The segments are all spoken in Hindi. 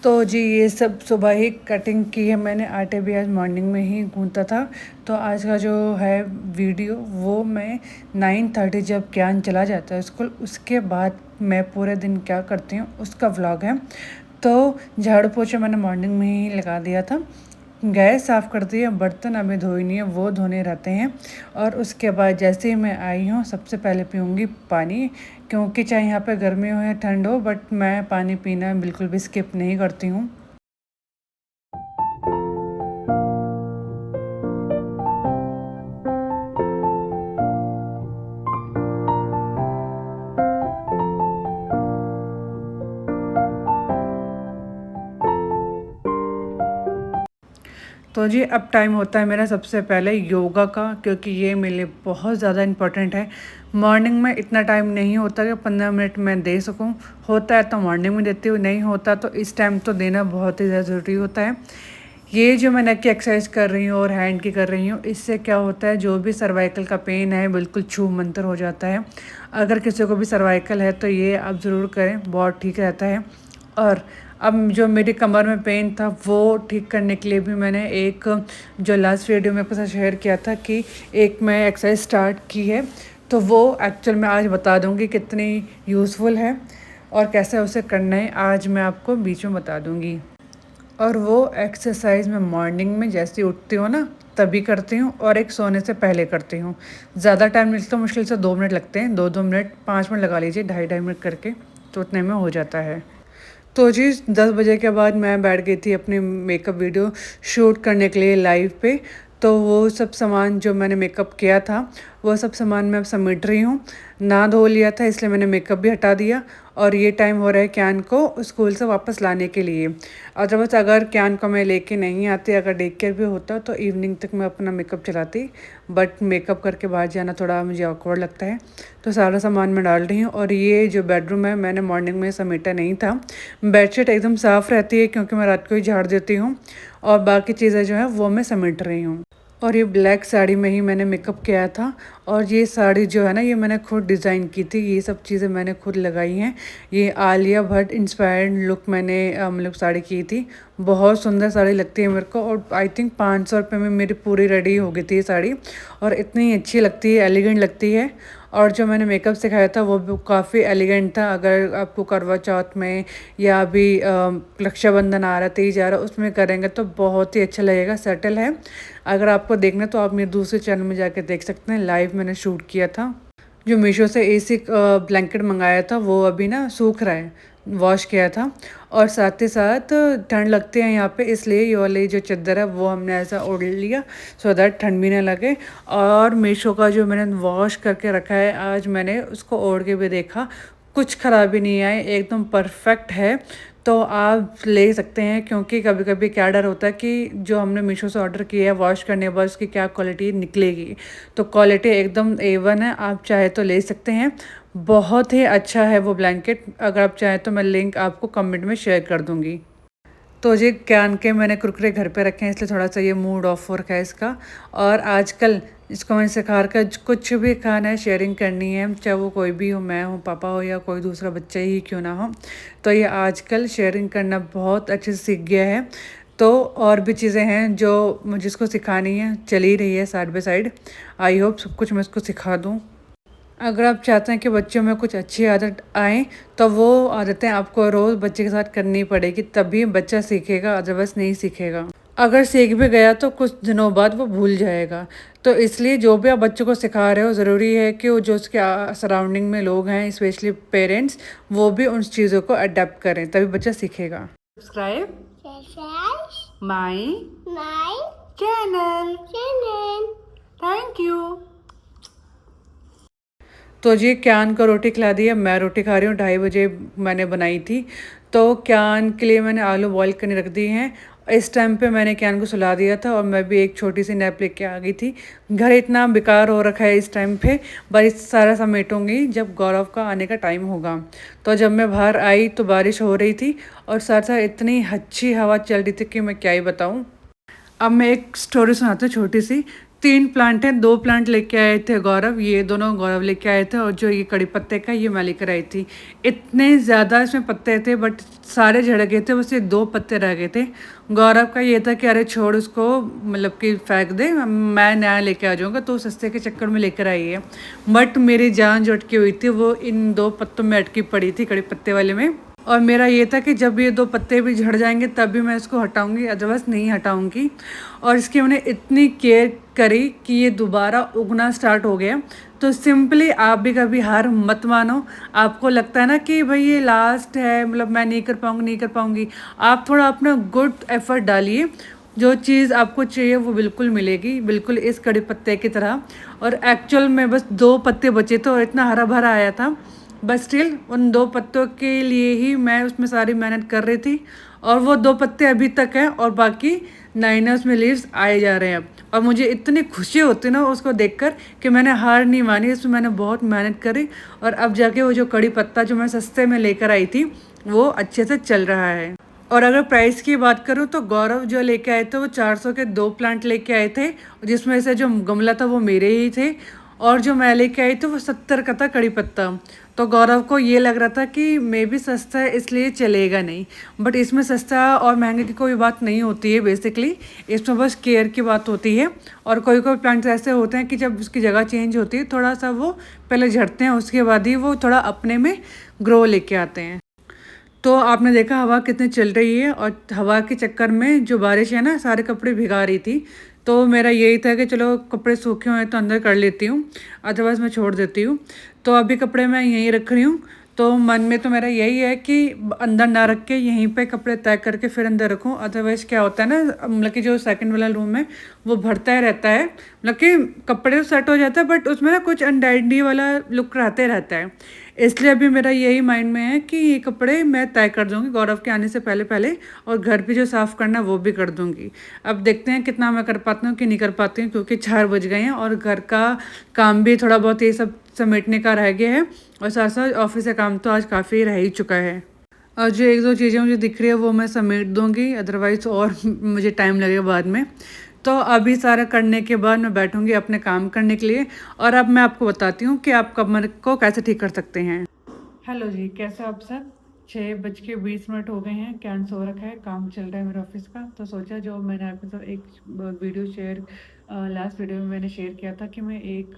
तो जी ये सब सुबह ही कटिंग की है मैंने। आटे भी आज मॉर्निंग में ही गूंथा था। तो आज का जो है वीडियो वो मैं 9:30 जब ज्ञान चला जाता है स्कूल, उसके बाद मैं पूरे दिन क्या करती हूँ उसका व्लॉग है। तो झाड़ू पोछा मैंने मॉर्निंग में ही लगा दिया था, गैस साफ़ कर दिया, बर्तन अभी धोए नहीं है, वो धोने रहते हैं। और उसके बाद जैसे ही मैं आई हूँ सबसे पहले पीऊँगी पानी, क्योंकि चाहे यहाँ पे गर्मी हो या ठंड हो बट मैं पानी पीना बिल्कुल भी स्किप नहीं करती हूँ। तो जी अब टाइम होता है मेरा सबसे पहले योगा का, क्योंकि ये मेरे लिए बहुत ज़्यादा इम्पोर्टेंट है। मॉर्निंग में इतना टाइम नहीं होता कि 15 मिनट मैं दे सकूं, होता है तो मॉर्निंग में देती हूँ, नहीं होता तो इस टाइम तो देना बहुत ही ज़्यादा ज़रूरी होता है। ये जो मैं नेक की एक्सरसाइज कर रही हूँ और हैंड की कर रही हूँ, इससे क्या होता है जो भी सर्वाइकल का पेन है बिल्कुल छू मंतर हो जाता है। अगर किसी को भी सर्वाइकल है तो ये आप ज़रूर करें, बहुत ठीक रहता है। और अब जो मेरी कमर में पेन था वो ठीक करने के लिए भी मैंने एक जो लास्ट वीडियो में आपके साथ शेयर किया था कि एक मैं एक्सरसाइज स्टार्ट की है, तो वो एक्चुअल में आज बता दूंगी कितनी यूज़फुल है और कैसे उसे करना है, आज मैं आपको बीच में बता दूंगी। और वो एक्सरसाइज मैं मॉर्निंग में जैसे उठती हूँ ना तभी करती हूँ, और एक सोने से पहले करती हूँ। ज़्यादा टाइम नहीं लगता, मुश्किल से 2 मिनट लगते हैं, 2-2 मिनट 5 मिनट लगा लीजिए, 2.5 मिनट करके, तो उतने में हो जाता है। तो जी 10 बजे के बाद मैं बैठ गई थी अपनी मेकअप वीडियो शूट करने के लिए लाइव पे। तो वो सब सामान जो मैंने मेकअप किया था वो सब सामान मैं अब समेट रही हूँ। ना धो लिया था इसलिए मैंने मेकअप भी हटा दिया। और ये टाइम हो रहा है क्यान को स्कूल से वापस लाने के लिए। अदरवाइज अगर क्यान को मैं लेके नहीं आती, अगर डे केयर भी होता तो इवनिंग तक मैं अपना मेकअप चलाती, बट मेकअप करके बाहर जाना थोड़ा मुझे ऑकवर्ड लगता है। तो सारा सामान मैं डाल रही हूँ। और ये जो बेडरूम है मैंने मॉर्निंग में समेटा नहीं था। बेडशीट एकदम साफ़ रहती है क्योंकि मैं रात को ही झाड़ देती हूँ, और बाकी चीज़ें जो हैं वो मैं समेट रही हूँ। और ये ब्लैक साड़ी में ही मैंने मेकअप किया था। और ये साड़ी जो है ना ये मैंने खुद डिज़ाइन की थी, ये सब चीज़ें मैंने खुद लगाई हैं। ये आलिया भट्ट इंस्पायर्ड लुक मैंने मतलब साड़ी की थी। बहुत सुंदर साड़ी लगती है मेरे को, और आई थिंक 500 रुपये में मेरी पूरी रेडी हो गई थी ये साड़ी। और इतनी अच्छी लगती है, एलिगेंट लगती है। और जो मैंने मेकअप सिखाया था वो भी काफ़ी एलिगेंट था। अगर आपको करवा चौथ में या अभी रक्षाबंधन आ रहा, तीज आ रहा, उसमें करेंगे तो बहुत ही अच्छा लगेगा, सेटल है। अगर आपको देखना तो आप मेरे दूसरे चैनल में जाके देख सकते हैं, लाइव मैंने शूट किया था। जो मीशो से एसी ब्लैंकेट मंगाया था वो अभी ना सूख रहा है, वॉश किया था। और साथ ही साथ ठंड लगती है यहाँ पे, इसलिए ये वाली जो चादर है वो हमने ऐसा ओढ़ लिया सो दैट ठंड भी ना लगे। और मीशो का जो मैंने वॉश करके रखा है आज मैंने उसको ओढ़ के भी देखा, कुछ खराबी नहीं आई, एकदम परफेक्ट है। तो आप ले सकते हैं, क्योंकि कभी कभी क्या डर होता है कि जो हमने मीशो से ऑर्डर किया है वॉश करने के बाद उसकी क्या क्वालिटी निकलेगी। तो क्वालिटी एकदम A1 है, आप चाहे तो ले सकते हैं। बहुत ही अच्छा है वो ब्लैंकेट, अगर आप चाहें तो मैं लिंक आपको कमेंट में शेयर कर दूँगी। तो जी क्यान के मैंने कुरकुरे घर पे रखे हैं, इसलिए थोड़ा सा ये मूड ऑफ हो रखा है इसका। और आजकल इसको मैंने सिखा रखा है कुछ भी खाना है शेयरिंग करनी है, चाहे वो कोई भी हो, मैं हूँ, पापा हो, या कोई दूसरा बच्चा ही क्यों ना हो। तो ये आजकल शेयरिंग करना बहुत अच्छे से सीख गया है। तो और भी चीज़ें हैं जो मुझे इसको सिखानी है, चल ही रही है side by side. I hope सब कुछ मैं इसको सिखा दूँ। अगर आप चाहते हैं कि बच्चों में कुछ अच्छी आदत आए तो वो आदतें आपको रोज़ बच्चे के साथ करनी पड़ेगी, तभी बच्चा सीखेगा, अदरवाइज नहीं सीखेगा। अगर सीख भी गया तो कुछ दिनों बाद वो भूल जाएगा। तो इसलिए जो भी आप बच्चों को सिखा रहे हो ज़रूरी है कि वो जो उसके सराउंडिंग में लोग हैं, स्पेशली पेरेंट्स, वो भी उन चीज़ों को अडेप्ट करें, तभी बच्चा सीखेगा। Subscribe my channel. Thank you. तो जी क्यान को रोटी खिला दी है, मैं रोटी खा रही हूँ, 2:30 बजे मैंने बनाई थी। तो क्यान के लिए मैंने आलू बॉईल करने रख दिए हैं। इस टाइम पे मैंने क्यान को सुला दिया था और मैं भी एक छोटी सी नैप लेके आ गई थी। घर इतना बेकार हो रखा है इस टाइम पे, बस सारा समेटूंगी जब गौरव का आने का टाइम होगा। तो जब मैं बाहर आई तो बारिश हो रही थी, और साथ साथ इतनी अच्छी हवा चल रही थी कि मैं क्या ही बताऊँ। अब मैं एक स्टोरी सुनाती हूँ छोटी सी। 3 प्लांट हैं, 2 प्लांट लेके आए थे गौरव, ये दोनों गौरव लेके आए थे और जो ये कड़ी पत्ते का ये मैं लेकर आई थी। इतने ज़्यादा इसमें पत्ते थे बट सारे झड़ गए थे, बस ये 2 पत्ते रह गए थे। गौरव का ये था कि अरे छोड़ उसको, मतलब कि फेंक दे, मैं नया लेके आ जाऊँगा, तो सस्ते के चक्कर में लेकर आई है। बट मेरी जान जो अटकी हुई थी वो इन 2 पत्तों में अटकी पड़ी थी, कड़ी पत्ते वाले में। और मेरा ये था कि जब ये 2 पत्ते भी झड़ जाएँगे तब भी मैं इसको हटाऊँगी, अदरवाइज़ नहीं हटाऊँगी। और इसकी मैंने इतनी केयर करी कि ये दोबारा उगना स्टार्ट हो गया। तो सिंपली आप भी कभी हार मत मानो। आपको लगता है ना कि भई ये लास्ट है, मतलब मैं नहीं कर पाऊँगी, नहीं कर पाऊँगी। आप थोड़ा अपना गुड एफ़र्ट डालिए, जो चीज़ आपको चाहिए वो बिल्कुल मिलेगी, बिल्कुल इस कड़ी पत्ते की तरह। और एक्चुअल में बस 2 पत्ते बचे थे और इतना हरा-भरा आया था। बट स्टिल उन 2 पत्तों के लिए ही मैं उसमें सारी मेहनत कर रही थी और वो 2 पत्ते अभी तक हैं और बाकी 9 उसमें लीव्स आए जा रहे हैं अब। और मुझे इतनी खुशी होती है ना उसको देखकर कि मैंने हार नहीं मानी, इसमें मैंने बहुत मेहनत करी और अब जाके वो जो कड़ी पत्ता जो मैं सस्ते में लेकर आई थी, वो अच्छे से चल रहा है। और अगर प्राइस की बात करूँ तो गौरव जो लेके आए थे वो 400 के 2 प्लांट लेके आए थे, जिसमें से जो गमला था वो मेरे ही थे और जो मैं लेके आई थी वो 70 का था कड़ी पत्ता। तो गौरव को ये लग रहा था कि मे बी सस्ता है इसलिए चलेगा नहीं, बट इसमें सस्ता और महंगे की कोई बात नहीं होती है बेसिकली, इसमें बस केयर की बात होती है। और कोई कोई प्लांट्स ऐसे होते हैं कि जब उसकी जगह चेंज होती है थोड़ा सा वो पहले झड़ते हैं, उसके बाद ही वो थोड़ा अपने में ग्रो लेके आते हैं। तो आपने देखा हवा कितनी चल रही है और हवा के चक्कर में जो बारिश है ना सारे कपड़े भिगा रही थी। तो मेरा यही था कि चलो कपड़े सूखे हुए हैं तो अंदर कर लेती हूँ, अदरवाइज़ मैं छोड़ देती हूँ। तो अभी कपड़े मैं यहीं रख रही हूँ। तो मन में तो मेरा यही है कि अंदर ना रख के यहीं पे कपड़े तय करके फिर अंदर रखूँ, अदरवाइज़ क्या होता है ना, मतलब कि जो सेकंड वाला रूम है वो भरता ही रहता है, मतलब कि कपड़े तो सेट हो जाता है बट उसमें ना कुछ अनटाइडी वाला लुक रहते रहता है। इसलिए अभी मेरा यही माइंड में है कि ये कपड़े मैं तय कर दूँगी गौरव के आने से पहले पहले, और घर भी जो साफ़ करना है वो भी कर दूँगी। अब देखते हैं कितना मैं कर पाती हूँ कि नहीं कर पाती हूँ, क्योंकि 4 बज गए हैं और घर का काम भी थोड़ा बहुत ये सब समेटने का रह गया है और साथ साथ ऑफिस का काम तो आज काफ़ी रह ही चुका है। और जो 1-2 चीज़ें मुझे दिख रही है वो मैं समेट दूँगी, अदरवाइज़ और मुझे टाइम लगेगा बाद में। तो अभी सारा करने के बाद मैं बैठूँगी अपने काम करने के लिए और अब मैं आपको बताती हूँ कि आप कमर को कैसे ठीक कर सकते हैं। हेलो जी, कैसे आप सब? 6:20 हो गए हैं, कैन सो रखा है, काम चल रहा है मेरे ऑफिस का। तो सोचा जो मैंने आपके साथ एक वीडियो शेयर, लास्ट वीडियो में मैंने शेयर किया था कि मैं एक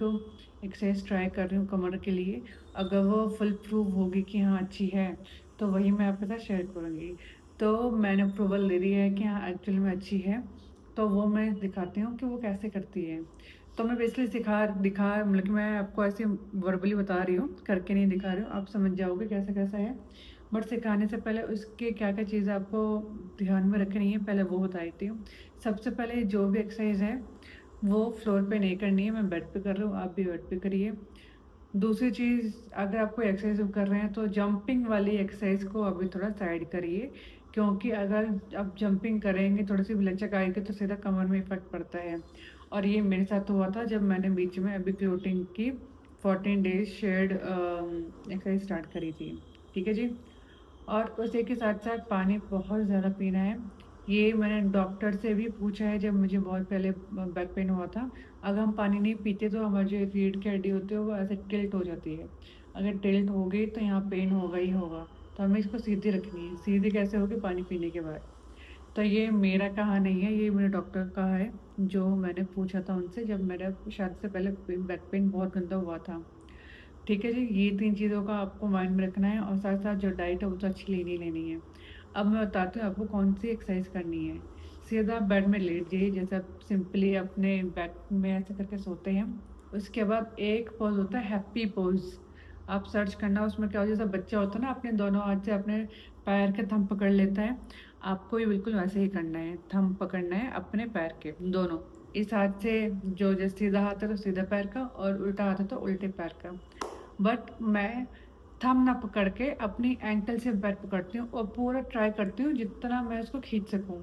एक्सरसाइज ट्राई कर रही हूँ कमर के लिए। अगर वो फुल प्रूफ होगी कि हाँ अच्छी है तो वही मैं आपके साथ शेयर करूँगी। तो मैंने अप्रूवल ले लिया है कि हाँ एक्चुअली में अच्छी है, तो वो मैं दिखाती हूँ कि वो कैसे करती है। तो मैं बेसिकली दिखा मतलब कि मैं आपको ऐसे वर्बली बता रही हूँ, करके नहीं दिखा रही हूँ, आप समझ जाओगे कैसा कैसा है। बट सिखाने से पहले उसके क्या क्या चीज़ें आपको ध्यान में रखनी है पहले वो बता देती हूँ। सबसे पहले जो भी एक्सरसाइज है वो फ्लोर पे नहीं करनी है, मैं बेड पे कर रही हूँ, आप भी बेड पे करिए। दूसरी चीज़, अगर आप कोई एक्सरसाइज कर रहे हैं तो जंपिंग वाली एक्सरसाइज को अभी थोड़ा साइड करिए, क्योंकि अगर आप जंपिंग करेंगे थोड़ी सी भी लचक आएगी तो सीधा कमर में इफेक्ट पड़ता है। और ये मेरे साथ हुआ था जब मैंने बीच में अभी क्लोटिंग की 14 डेज शेयर्ड एक्सरसाइज स्टार्ट करी थी। ठीक है जी। और उसी के साथ साथ पानी बहुत ज़्यादा पीना है। ये मैंने डॉक्टर से भी पूछा है जब मुझे बहुत पहले बैक पेन हुआ था। अगर हम पानी नहीं पीते तो हमारी जो रीढ़ की हड्डी होती है वो ऐसे टिल्ट हो जाती है। अगर टिल्ट हो गई तो यहाँ पेन होगा ही होगा। तो हमें इसको सीधी रखनी है। सीधी कैसे होगी? पानी पीने के बाद। तो ये मेरा कहा नहीं है, ये मेरे डॉक्टर का है, जो मैंने पूछा था उनसे जब मेरा शादी से पहले बैक पेन बहुत गंदा हुआ था। ठीक है जी, ये 3 चीज़ों का आपको माइंड में रखना है और साथ साथ जो डाइट है वो तो अच्छी लेनी है। अब मैं बताती हूँ आपको कौन सी एक्सरसाइज करनी है। सीधा आप बेड में लेट जाइए, जैसे आप सिंपली अपने बैक में ऐसे करके सोते हैं। उसके बाद एक पोज होता है हैप्पी पोज, आप सर्च करना, उसमें क्या होता है जैसा बच्चा होता है ना अपने दोनों हाथ से अपने पैर के थंब पकड़ लेता है, आपको ये बिल्कुल वैसे ही करना है, थंब पकड़ना है अपने पैर के दोनों। इस हाथ से जो जैसे सीधा हाथ है तो सीधा पैर का और उल्टा हाथ है तो उल्टे पैर का। बट मैं थंब ना पकड़ के अपनी एंकल से पैर पकड़ती हूँ और पूरा ट्राई करती हूँ जितना मैं उसको खींच सकूँ।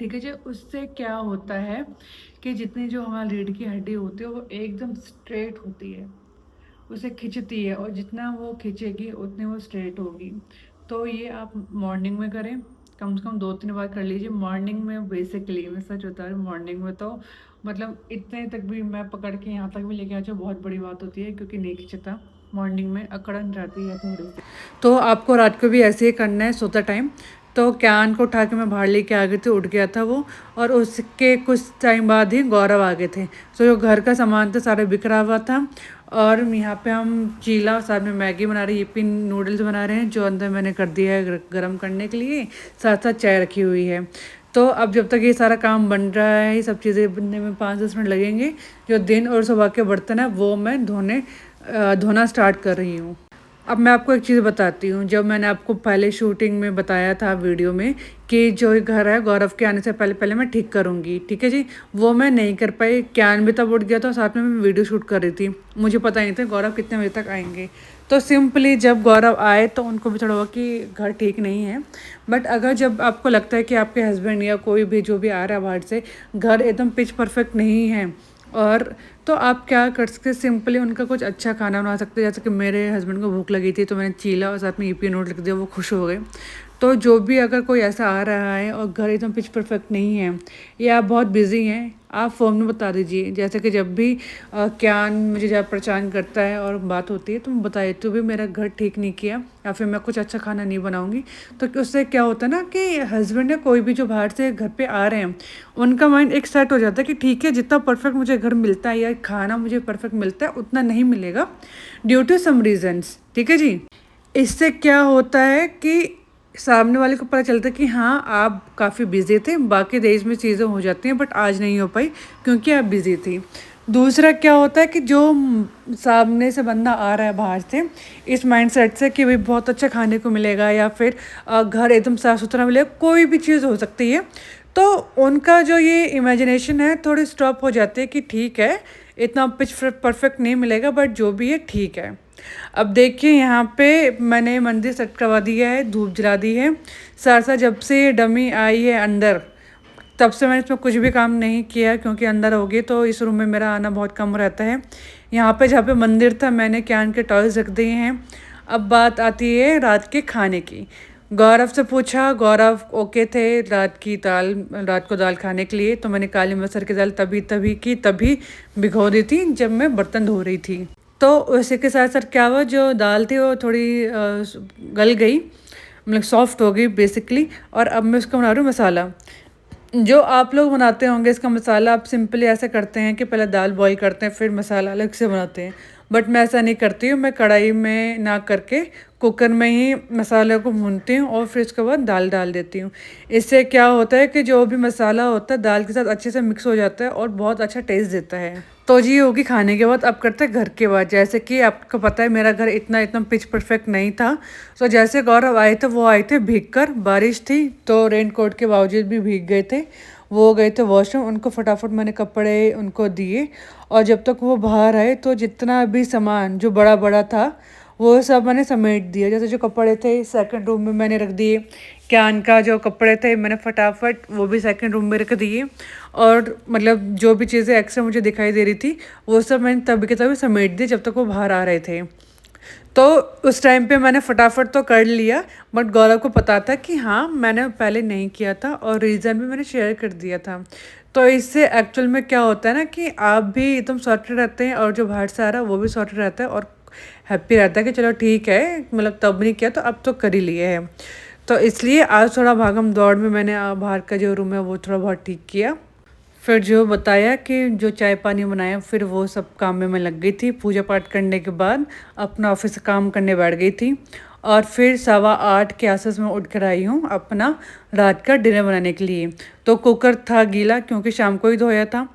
ठीक है जी। उससे क्या होता है कि जितनी जो हमारी रीढ़ की हड्डी होती है वो एकदम स्ट्रेट होती है, उसे खिंचती है और जितना वो खींचेगी उतनी वो स्ट्रेट होगी। तो ये आप मॉर्निंग में करें, कम से कम 2-3 बार कर लीजिए मॉर्निंग में। बेसिकली मैं सच बता रही हूँ, मॉर्निंग में तो मतलब इतने तक भी मैं पकड़ के यहाँ तक भी लेके आ जाऊँ बहुत बड़ी बात होती है, क्योंकि नहीं खिंचता, मॉर्निंग में अकड़न रहती है थोड़ी सी। तो आपको रात को भी ऐसे ही करना है सोते टाइम। तो कैन को उठा के मैं बाहर लेके आ गई थी, उठ गया था वो। और उसके कुछ टाइम बाद ही गौरव आ गए थे। तो जो घर का सामान था सारा बिखरा हुआ था। और यहाँ पे हम चीला और साथ में मैगी बना रहे हैं, यिप्पी नूडल्स बना रहे हैं, जो अंदर मैंने कर दिया है गरम करने के लिए। साथ साथ चाय रखी हुई है। तो अब जब तक ये सारा काम बन रहा है, ये सब चीज़ें बनने में 5-10 मिनट लगेंगे। जो दिन और सुबह के बर्तन है वो मैं धोना स्टार्ट कर रही हूँ। अब मैं आपको एक चीज़ बताती हूँ। जब मैंने आपको पहले शूटिंग में बताया था वीडियो में कि जो ये घर है गौरव के आने से पहले पहले मैं ठीक करूँगी, ठीक है जी, वो मैं नहीं कर पाई। कैन भी तब उठ गया था और साथ में मैं वीडियो शूट कर रही थी। मुझे पता नहीं था गौरव कितने बजे तक आएंगे। तो सिंपली जब गौरव आए तो उनको भी थोड़ा हुआ कि घर ठीक नहीं है। बट अगर जब आपको लगता है कि आपके हस्बैंड या कोई भी जो भी आ रहा है बाहर से, घर एकदम पिच परफेक्ट नहीं है, और तो आप क्या कर सकते हैं, सिंपली उनका कुछ अच्छा खाना बना सकते हैं। जैसे कि मेरे हस्बैंड को भूख लगी थी तो मैंने चीला और साथ में यूपी नूडल लिख दिया, वो खुश हो गए। तो जो भी अगर कोई ऐसा आ रहा है और घर एकदम पिच परफेक्ट नहीं है या आप बहुत बिजी हैं, आप फ़ोन में बता दीजिए। जैसे कि जब भी क्या मुझे जब परेशान करता है और बात होती है तो मैं बताइए तो भी मेरा घर ठीक नहीं किया या फिर मैं कुछ अच्छा खाना नहीं बनाऊंगी। तो उससे क्या होता है ना कि हस्बैंड या कोई भी जो बाहर से घर पे आ रहे हैं, उनका माइंड एक सेट हो जाता है कि ठीक है, जितना परफेक्ट मुझे घर मिलता है या खाना मुझे परफेक्ट मिलता है उतना नहीं मिलेगा ड्यू टू सम रीजंस, ठीक है जी। इससे क्या होता है कि सामने वाले को पता चलता है कि हाँ आप काफ़ी बिजी थे, बाकी देश में चीज़ें हो जाती हैं बट आज नहीं हो पाई क्योंकि आप बिजी थी। दूसरा क्या होता है कि जो सामने से बंदा आ रहा है बाहर से, इस माइंडसेट से कि भाई बहुत अच्छा खाने को मिलेगा या फिर घर एकदम साफ़ सुथरा मिलेगा, कोई भी चीज़ हो सकती है। तो उनका जो ये इमेजिनेशन है थोड़ी स्टॉप हो जाती है कि ठीक है, इतना पिच परफेक्ट नहीं मिलेगा बट जो भी है ठीक है। अब देखिए यहाँ पे मैंने मंदिर सेट करवा दिया है, धूप जला दी है। सहसा जब से ये डमी आई है अंदर, तब से मैंने इसमें कुछ भी काम नहीं किया, क्योंकि अंदर होगी तो इस रूम में मेरा आना बहुत कम रहता है। यहाँ पे जहाँ पे मंदिर था मैंने कैन के टॉयज रख दिए हैं। अब बात आती है रात के खाने की। गौरव से पूछा, गौरव ओके थे रात को दाल खाने के लिए। तो मैंने काली मसर की दाल तभी भिगो दी थी जब मैं बर्तन धो रही थी। तो उसी के साथ साथ क्या हुआ, जो दाल थी वो थोड़ी गल गई, मतलब सॉफ्ट हो गई बेसिकली। और अब मैं उसका बना रही हूँ मसाला। जो आप लोग बनाते होंगे इसका मसाला, आप सिंपली ऐसे करते हैं कि पहले दाल बॉईल करते हैं फिर मसाला अलग से बनाते हैं। बट मैं ऐसा नहीं करती हूँ, मैं कढ़ाई में ना करके कुकर में ही मसाले को भूनती हूँ और फिर उसके बाद दाल डाल देती हूँ। इससे क्या होता है कि जो भी मसाला होता है दाल के साथ अच्छे से मिक्स हो जाता है और बहुत अच्छा टेस्ट देता है। तो जी होगी खाने के बाद। अब करते हैं घर के बाद। जैसे कि आपको पता है मेरा घर इतना पिच परफेक्ट नहीं था। तो जैसे गौरव आए थे वो आए थे भीग कर, बारिश थी तो रेन कोट के बावजूद भी भीग गए थे। वो गए थे वॉशरूम, उनको फटाफट मैंने कपड़े उनको दिए। और जब तक वो बाहर आए तो जितना भी सामान जो बड़ा बड़ा था वो सब मैंने समेट दिया। जैसे जो कपड़े थे सेकंड रूम में मैंने रख दिए, कैन का जो कपड़े थे मैंने फटाफट वो भी सेकंड रूम में रख दिए। और मतलब जो भी चीज़ें एक्स्ट्रा मुझे दिखाई दे रही थी वो सब मैंने तभी के तभी समेट दी जब तक वो बाहर आ रहे थे। तो उस टाइम पे मैंने फटाफट तो कर लिया, बट गौरव को पता था कि हाँ मैंने पहले नहीं किया था और रीज़न भी मैंने शेयर कर दिया था। तो इससे एक्चुअल में क्या होता है ना कि आप भी एकदम सॉर्टेड रहते हैं और जो बाहर से आ रहा है वो भी सॉर्टेड रहता है और हैप्पी रहता है कि चलो ठीक है, मतलब तब नहीं किया तो अब तो कर ही लिए है। तो इसलिए आज थोड़ा भागम दौड़ में मैंने बाहर का जो रूम है वो थोड़ा बहुत ठीक किया। फिर जो बताया कि जो चाय पानी बनाया, फिर वो सब काम में मैं लग गई थी। पूजा पाठ करने के बाद अपना ऑफिस का काम करने बैठ गई थी। और फिर 8:15 के आसपास में उठ कर आई हूँ अपना रात का डिनर बनाने के लिए। तो कुकर था गीला क्योंकि शाम को ही धोया था।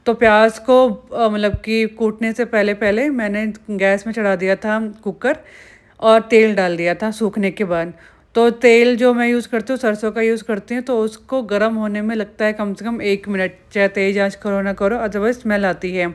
तो प्याज को मतलब कि कूटने से पहले पहले मैंने गैस में चढ़ा दिया था कुकर और तेल डाल दिया था सूखने के बाद। तो तेल जो मैं यूज़ करती हूँ सरसों का यूज़ करती हूँ, तो उसको गर्म होने में लगता है कम से कम 1 मिनट। चाहे तेज़ आंच करो ना करो अदरवाइज स्मेल आती है।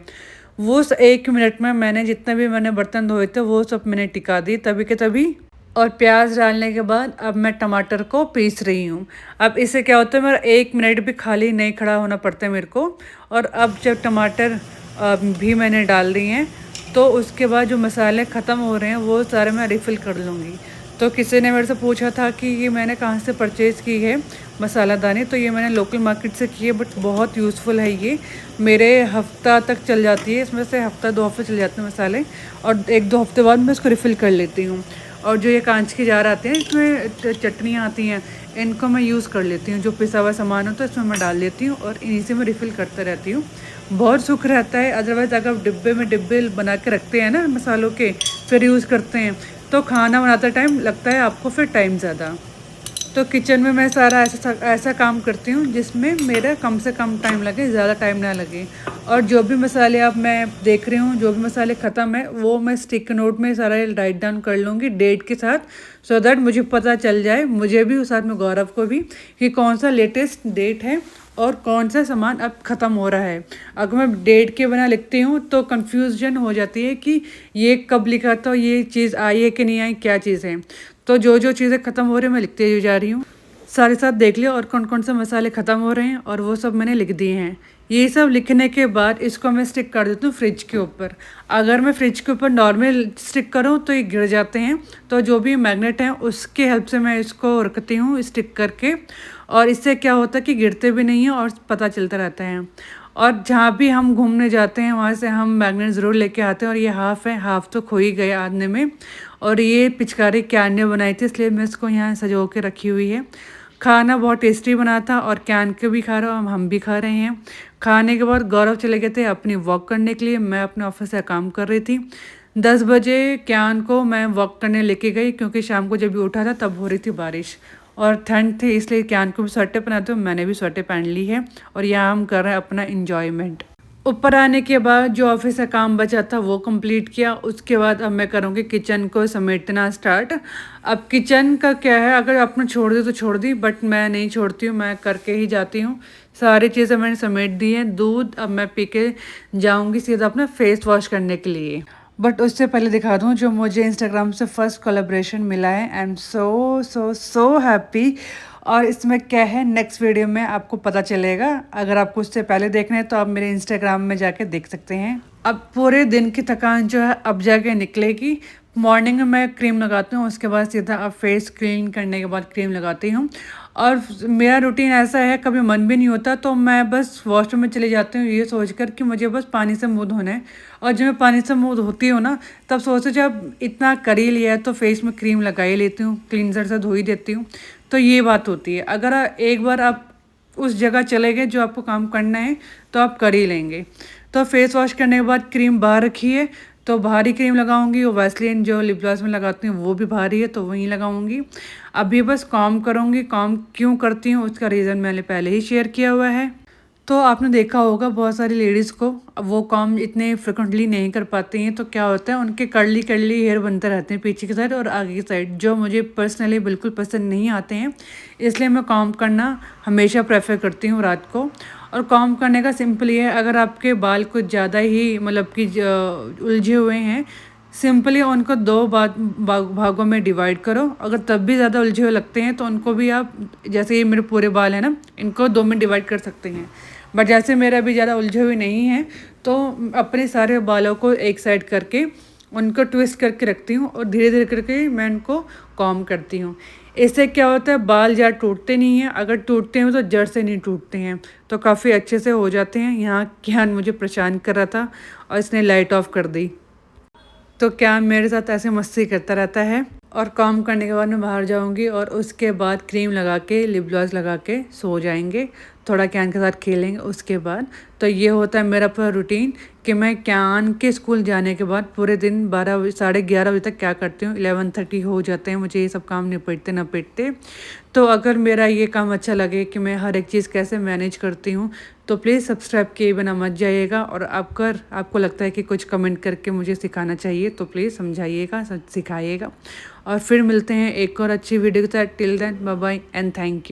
वो उस 1 मिनट में मैंने जितने भी मैंने बर्तन धोए थे वो सब मैंने टिका दी तभी के तभी। और प्याज डालने के बाद अब मैं टमाटर को पीस रही हूँ। अब इससे क्या होता है, मेरा 1 मिनट भी खाली नहीं खड़ा होना पड़ता है मेरे को। और अब जब टमाटर भी मैंने डाल दिए हैं तो उसके बाद जो मसाले ख़त्म हो रहे हैं वो सारे मैं रिफ़िल कर लूँगी। तो किसी ने मेरे से पूछा था कि ये मैंने कहाँ से परचेज़ की है मसालादानी, तो ये मैंने लोकल मार्केट से की है, बट बहुत यूज़फुल है ये। मेरे हफ़्ता तक चल जाती है, इसमें से हफ़्ता 2 हफ़्ते चल जाते हैं मसाले, और 1-2 हफ़्ते बाद मैं इसको रिफ़िल कर लेती हूँ। और जो ये कांच के जार आते हैं, इसमें चटनियाँ आती हैं, इनको मैं यूज़ कर लेती हूँ। जो पिसा हुआ सामान होता है इसमें मैं डाल लेती हूँ और इन्हीं से मैं रिफ़िल करते रहती हूँ। बहुत सुख रहता है। अदरवाइज़ अगर डिब्बे में डिब्बे बना के रखते हैं ना मसालों के, फिर यूज़ करते हैं, तो खाना बनाते टाइम लगता है आपको फिर टाइम ज़्यादा। तो किचन में मैं सारा ऐसा काम करती हूँ जिसमें मेरा कम से कम टाइम लगे, ज़्यादा टाइम ना लगे। और जो भी मसाले अब मैं देख रही हूँ, जो भी मसाले ख़त्म है, वो मैं स्टिक नोट में सारा राइट डाउन कर लूँगी डेट के साथ, सो दैट मुझे पता चल जाए, मुझे भी और साथ में गौरव को भी, कि कौन सा लेटेस्ट डेट है और कौन सा सामान अब ख़त्म हो रहा है। अगर मैं डेट के बिना लिखती हूँ तो कन्फ्यूजन हो जाती है कि ये कब लिखा था, ये चीज़ आई है कि नहीं आई, क्या चीज़ है। तो जो जो चीज़ें ख़त्म हो रही हैं मैं लिखती जा रही हूँ। सारे साथ देख लिया और कौन कौन से मसाले ख़त्म हो रहे हैं, और वो सब मैंने लिख दिए हैं। ये सब लिखने के बाद इसको मैं स्टिक कर देती हूँ फ्रिज के ऊपर। अगर मैं फ्रिज के ऊपर नॉर्मल स्टिक करूँ तो ये गिर जाते हैं, तो जो भी मैग्नेट है उसके हेल्प से मैं इसको रखती हूँ स्टिक करके, और इससे क्या होता है कि गिरते भी नहीं हैं और पता चलता रहता है। और जहाँ भी हम घूमने जाते हैं वहाँ से हम मैग्नेट ज़रूर लेके आते हैं, और ये हाफ़ है, हाफ़ तो खो ही गया आधे में। और ये पिचकारी कैन ने बनाई थी, इसलिए मैं इसको यहाँ सजो के रखी हुई है। खाना बहुत टेस्टी बना था, और कैन के भी खा रहा हूँ, हम भी खा रहे हैं। खाने के बाद गौरव चले गए थे अपनी वॉक करने के लिए, मैं अपने ऑफिस से काम कर रही थी। 10 बजे कैन को मैं वॉक करने लेके गई, क्योंकि शाम को जब भी उठा था तब हो रही थी बारिश और ठंड थी, इसलिए कैन को भी स्वेटर पहनाते हुए मैंने भी स्वेटर पहन ली है। और यहाँ हम कर रहे हैं अपना इंजॉयमेंट। ऊपर आने के बाद जो ऑफिस का काम बचा था वो कंप्लीट किया। उसके बाद अब मैं करूँगी किचन को समेटना स्टार्ट। अब किचन का क्या है, अगर आपने छोड़ दी तो छोड़ दी, बट मैं नहीं छोड़ती हूँ, मैं करके ही जाती हूँ। सारी चीज़ें मैंने समेट दी हैं। दूध अब मैं पी के जाऊँगी सीधा अपना फेस वॉश करने के लिए। बट उससे पहले दिखा दूँ जो मुझे इंस्टाग्राम से फर्स्ट कोलैबोरेशन मिला है। I am so so so happy. और इसमें क्या है, नेक्स्ट वीडियो में आपको पता चलेगा। अगर आपको उससे पहले देखना है तो आप मेरे इंस्टाग्राम में जाके देख सकते हैं। अब पूरे दिन की थकान जो है अब जाके निकलेगी। मॉर्निंग में मैं क्रीम लगाती हूँ, उसके बाद सीधा अब फेस क्लीन करने के बाद क्रीम लगाती हूँ। और मेरा रूटीन ऐसा है, कभी मन भी नहीं होता तो मैं बस वॉशरूम में चली जाती हूँ ये सोचकर कि मुझे बस पानी से मुँह धोना है। और जब मैं पानी से मुँह धोती हूँ ना, तब सोचो जब इतना कर ही लिया है तो फेस में क्रीम लगा ही लेती हूँ, क्लींजर से धो ही देती हूँ। तो ये बात होती है। अगर एक बार आप उस जगह चले गए जो आपको काम करना है तो आप कर ही लेंगे। तो फेस वॉश करने के बाद क्रीम बाहर रखी है, तो भारी क्रीम लगाऊंगी। वो वैसलीन जो लिप ग्लॉस में लगाती हूँ वो भी भारी है, तो वहीं लगाऊंगी। अभी बस कॉम करूँगी। कॉम क्यों करती हूँ उसका रीज़न मैंने पहले ही शेयर किया हुआ है। तो आपने देखा होगा बहुत सारी लेडीज़ को वो कॉम इतने फ्रिक्वेंटली नहीं कर पाती हैं, तो क्या होता है उनके कर्ली कर्ली हेयर बनते रहते हैं पीछे की साइड और आगे की साइड, जो मुझे पर्सनली बिल्कुल पसंद नहीं आते हैं। इसलिए मैं कॉम करना हमेशा प्रेफर करती हूँ रात को। और कॉम करने का सिंपल ये है, अगर आपके बाल कुछ ज़्यादा ही मतलब कि उलझे हुए हैं, सिंपली उनको दो भागों में डिवाइड करो। अगर तब भी ज़्यादा उलझे हुए लगते हैं तो उनको भी आप, जैसे ये मेरे पूरे बाल हैं ना, इनको 2 में डिवाइड कर सकते हैं। बट जैसे मेरा अभी ज़्यादा उलझे हुए नहीं हैं, तो अपने सारे बालों को एक साइड करके उनको ट्विस्ट करके रखती हूँ और धीरे धीरे करके मैं उनको कॉम करती हूँ। इससे क्या होता है, बाल ज़्यादा टूटते नहीं हैं। अगर टूटते हैं तो जड़ से नहीं टूटते हैं, तो काफ़ी अच्छे से हो जाते हैं। यहाँ कियान मुझे परेशान कर रहा था और इसने लाइट ऑफ कर दी, तो क्या मेरे साथ ऐसे मस्ती करता रहता है। और काम करने के बाद मैं बाहर जाऊंगी और उसके बाद क्रीम लगा के लिप ग्लॉस लगा के सो जाएंगे। थोड़ा कैन के साथ खेलेंगे उसके बाद। तो ये होता है मेरा पूरा रूटीन कि मैं कैन के स्कूल जाने के बाद पूरे दिन 12 साढ़े 11 बजे तक क्या करती हूँ, 11:30 हो जाते हैं मुझे ये सब काम निपटते निपटते। तो अगर मेरा ये काम अच्छा लगे कि मैं हर एक चीज़ कैसे मैनेज करती हूँ, तो प्लीज़ सब्सक्राइब किए बिना मत जाइएगा। और आपको लगता है कि कुछ कमेंट करके मुझे सिखाना चाहिए तो प्लीज़ समझाइएगा, सिखाइएगा। और फिर मिलते हैं एक और अच्छी वीडियो के साथ। Till then bye bye and thank you.